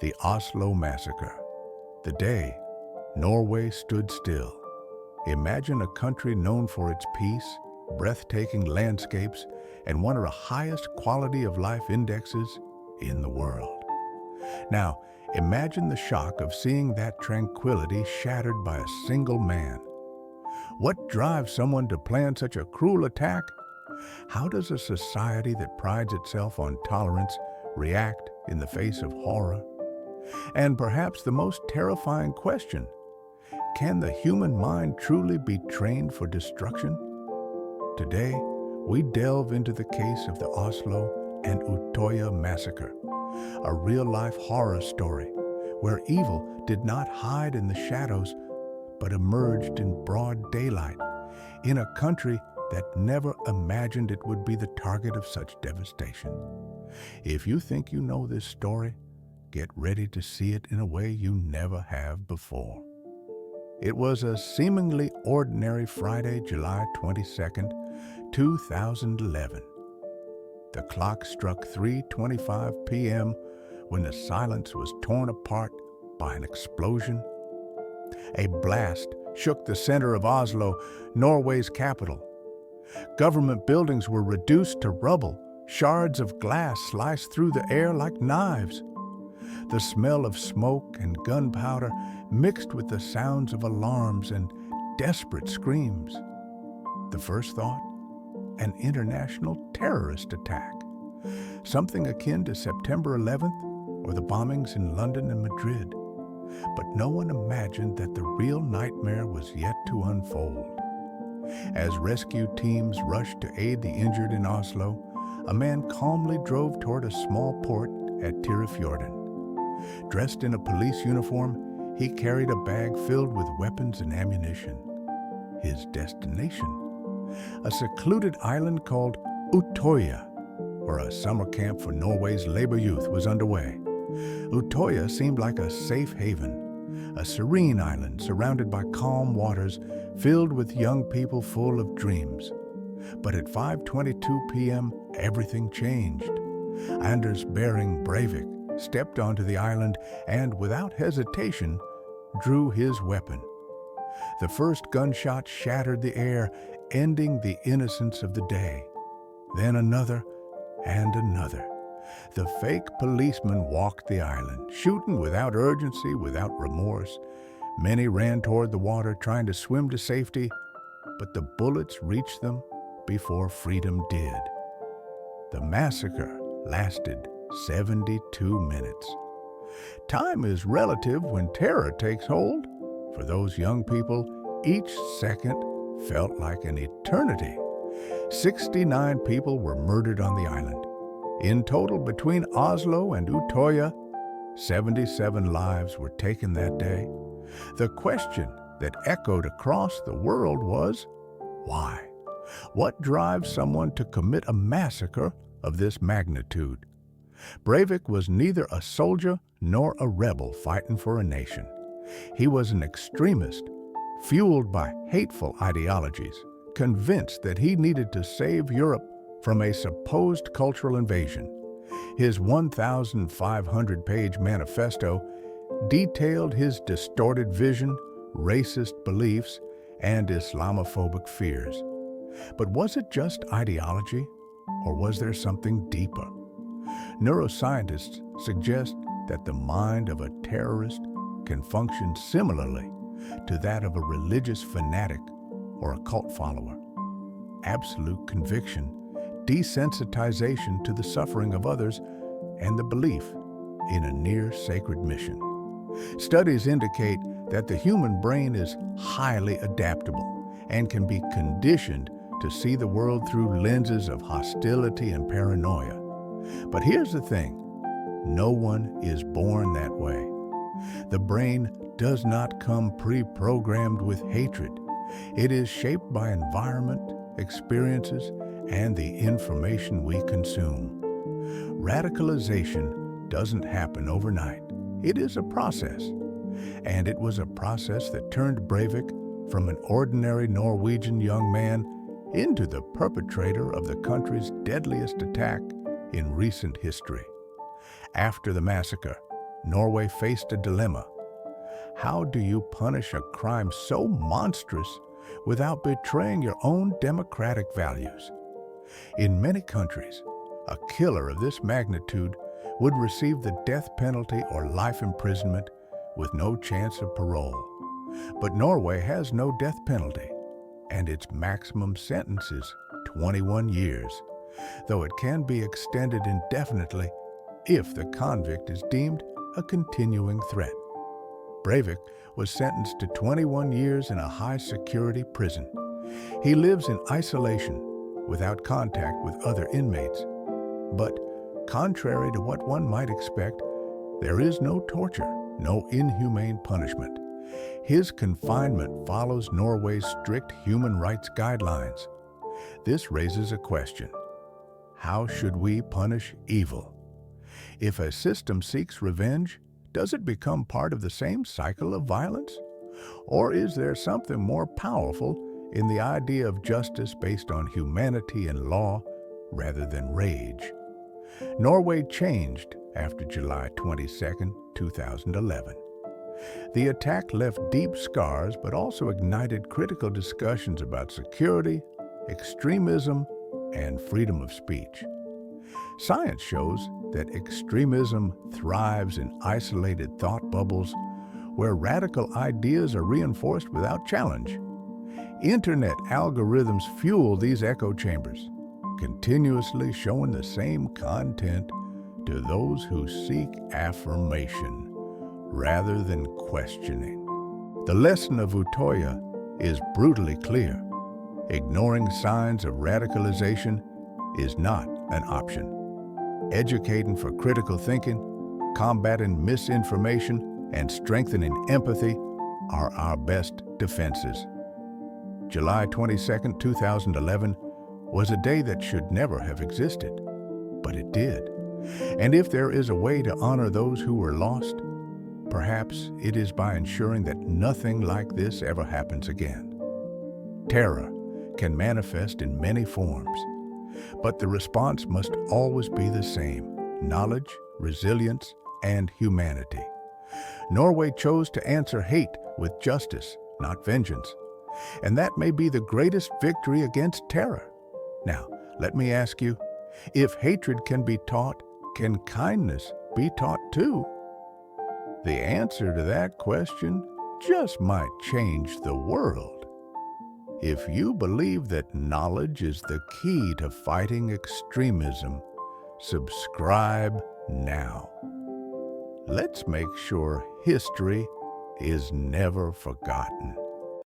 The Oslo Massacre. The day Norway stood still. Imagine a country known for its peace, breathtaking landscapes, and one of the highest quality of life indexes in the world. Now, imagine the shock of seeing that tranquility shattered by a single man. What drives someone to plan such a cruel attack? How does a society that prides itself on tolerance react in the face of horror? And perhaps the most terrifying question, can the human mind truly be trained for destruction? Today, we delve into the case of the Oslo and Utøya massacre, a real-life horror story where evil did not hide in the shadows but emerged in broad daylight in a country that never imagined it would be the target of such devastation. If you think you know this story, get ready to see it in a way you never have before. It was a seemingly ordinary Friday, July 22nd, 2011. The clock struck 3:25 p.m. when the silence was torn apart by an explosion. A blast shook the center of Oslo, Norway's capital. Government buildings were reduced to rubble. Shards of glass sliced through the air like knives. The smell of smoke and gunpowder mixed with the sounds of alarms and desperate screams. The first thought? An international terrorist attack. Something akin to September 11th or the bombings in London and Madrid. But no one imagined that the real nightmare was yet to unfold. As rescue teams rushed to aid the injured in Oslo, a man calmly drove toward a small port at Tyrifjorden. Dressed in a police uniform, he carried a bag filled with weapons and ammunition. His destination? A secluded island called Utøya, where a summer camp for Norway's labor youth was underway. Utøya seemed like a safe haven, a serene island surrounded by calm waters filled with young people full of dreams. But at 5:22 p.m., everything changed. Anders Behring Breivik stepped onto the island and, without hesitation, drew his weapon. The first gunshot shattered the air, ending the innocence of the day. Then another and another. The fake policeman walked the island, shooting without urgency, without remorse. Many ran toward the water, trying to swim to safety, but the bullets reached them before freedom did. The massacre lasted 72 minutes. Time is relative when terror takes hold. For those young people, each second felt like an eternity. 69 people were murdered on the island. In total, between Oslo and Utøya, 77 lives were taken that day. The question that echoed across the world was, why? What drives someone to commit a massacre of this magnitude? Breivik was neither a soldier nor a rebel fighting for a nation. He was an extremist, fueled by hateful ideologies, convinced that he needed to save Europe from a supposed cultural invasion. His 1,500-page manifesto detailed his distorted vision, racist beliefs, and Islamophobic fears. But was it just ideology, or was there something deeper? Neuroscientists suggest that the mind of a terrorist can function similarly to that of a religious fanatic or a cult follower. Absolute conviction, desensitization to the suffering of others, and the belief in a near-sacred mission. Studies indicate that the human brain is highly adaptable and can be conditioned to see the world through lenses of hostility and paranoia. But here's the thing, no one is born that way. The brain does not come pre-programmed with hatred. It is shaped by environment, experiences, and the information we consume. Radicalization doesn't happen overnight. It is a process. And it was a process that turned Breivik from an ordinary Norwegian young man into the perpetrator of the country's deadliest attack in recent history. After the massacre, Norway faced a dilemma. How do you punish a crime so monstrous without betraying your own democratic values? In many countries, a killer of this magnitude would receive the death penalty or life imprisonment with no chance of parole. But Norway has no death penalty, and its maximum sentence is 21 years, though it can be extended indefinitely if the convict is deemed a continuing threat. Breivik was sentenced to 21 years in a high-security prison. He lives in isolation, without contact with other inmates. But, contrary to what one might expect, there is no torture, no inhumane punishment. His confinement follows Norway's strict human rights guidelines. This raises a question. How should we punish evil? If a system seeks revenge, does it become part of the same cycle of violence? Or is there something more powerful in the idea of justice based on humanity and law rather than rage? Norway changed after July 22, 2011. The attack left deep scars but also ignited critical discussions about security, extremism, and freedom of speech. Science shows that extremism thrives in isolated thought bubbles where radical ideas are reinforced without challenge. Internet algorithms fuel these echo chambers, continuously showing the same content to those who seek affirmation rather than questioning. The lesson of Utøya is brutally clear. Ignoring signs of radicalization is not an option. Educating for critical thinking, combating misinformation, and strengthening empathy are our best defenses. July 22, 2011 was a day that should never have existed, but it did. And if there is a way to honor those who were lost, perhaps it is by ensuring that nothing like this ever happens again. Terror can manifest in many forms, but the response must always be the same: knowledge, resilience, and humanity. Norway chose to answer hate with justice, not vengeance, and that may be the greatest victory against terror. Now, let me ask you, if hatred can be taught, can kindness be taught too? The answer to that question just might change the world. If you believe that knowledge is the key to fighting extremism, subscribe now. Let's make sure history is never forgotten.